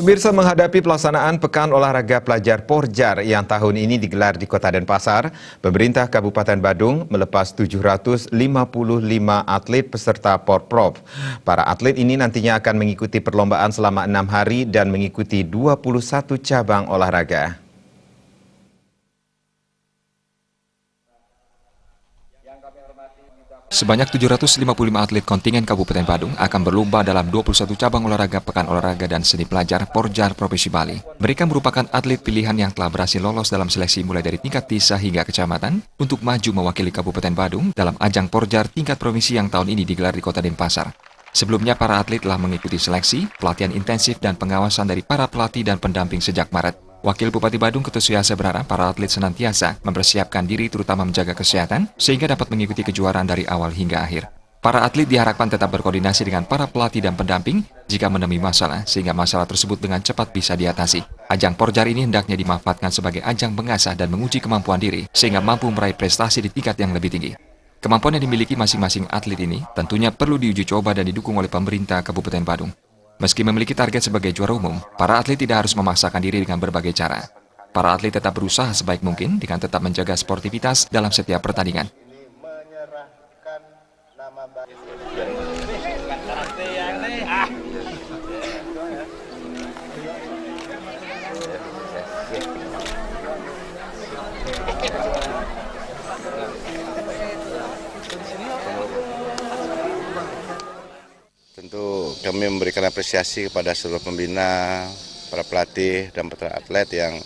Pemirsa, menghadapi pelaksanaan Pekan Olahraga Pelajar Porjar yang tahun ini digelar di Kota Denpasar, pemerintah Kabupaten Badung melepas 755 atlet peserta Porprov. Para atlet ini nantinya akan mengikuti perlombaan selama 6 hari dan mengikuti 21 cabang olahraga. Sebanyak 755 atlet kontingen Kabupaten Badung akan berlomba dalam 21 cabang olahraga Pekan Olahraga dan Seni Pelajar Porjar Provinsi Bali. Mereka merupakan atlet pilihan yang telah berhasil lolos dalam seleksi mulai dari tingkat desa hingga kecamatan untuk maju mewakili Kabupaten Badung dalam ajang Porjar tingkat provinsi yang tahun ini digelar di Kota Denpasar. Sebelumnya, para atlet telah mengikuti seleksi, pelatihan intensif dan pengawasan dari para pelatih dan pendamping sejak Maret. Wakil Bupati Badung Ketut Suyasa berharap para atlet senantiasa mempersiapkan diri terutama menjaga kesehatan sehingga dapat mengikuti kejuaraan dari awal hingga akhir. Para atlet diharapkan tetap berkoordinasi dengan para pelatih dan pendamping jika menemui masalah sehingga masalah tersebut dengan cepat bisa diatasi. Ajang Porjar ini hendaknya dimanfaatkan sebagai ajang mengasah dan menguji kemampuan diri sehingga mampu meraih prestasi di tingkat yang lebih tinggi. Kemampuan yang dimiliki masing-masing atlet ini tentunya perlu diuji coba dan didukung oleh pemerintah Kabupaten Badung. Meski memiliki target sebagai juara umum, para atlet tidak harus memaksakan diri dengan berbagai cara. Para atlet tetap berusaha sebaik mungkin dengan tetap menjaga sportivitas dalam setiap pertandingan. Tentu kami memberikan apresiasi kepada seluruh pembina, para pelatih, dan para atlet yang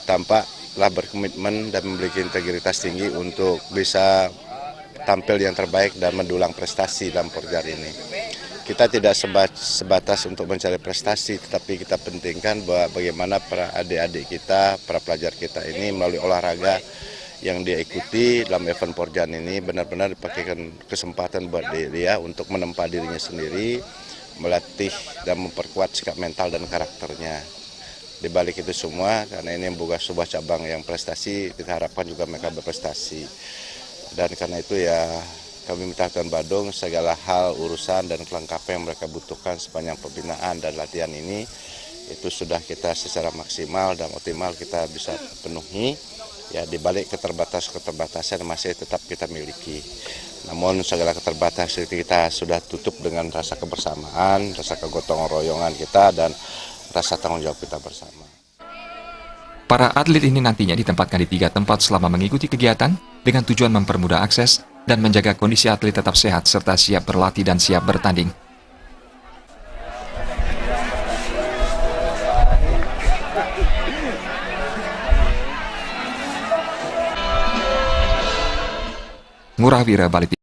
tampaklah berkomitmen dan memiliki integritas tinggi untuk bisa tampil yang terbaik dan mendulang prestasi dalam Porjar ini. Kita tidak sebatas untuk mencari prestasi, tetapi kita pentingkan bahwa bagaimana para adik-adik kita, para pelajar kita ini melalui olahraga yang dia ikuti dalam event Porjar ini benar-benar dipakaikan kesempatan buat dia untuk menempa dirinya sendiri, melatih dan memperkuat sikap mental dan karakternya. Di balik itu semua, karena ini membuka sebuah cabang yang prestasi, kita harapkan juga mereka berprestasi. Dan karena itu ya kami minta Kabupaten Badung segala hal, urusan dan kelengkapan yang mereka butuhkan sepanjang pembinaan dan latihan ini, itu sudah kita secara maksimal dan optimal kita bisa penuhi. Ya, di balik keterbatasan masih tetap kita miliki. Namun segala keterbatasan kita sudah tutup dengan rasa kebersamaan, rasa kegotong royongan kita, dan rasa tanggung jawab kita bersama. Para atlet ini nantinya ditempatkan di 3 tempat selama mengikuti kegiatan dengan tujuan mempermudah akses dan menjaga kondisi atlet tetap sehat serta siap berlatih dan siap bertanding. Ngurah Wira, Bali.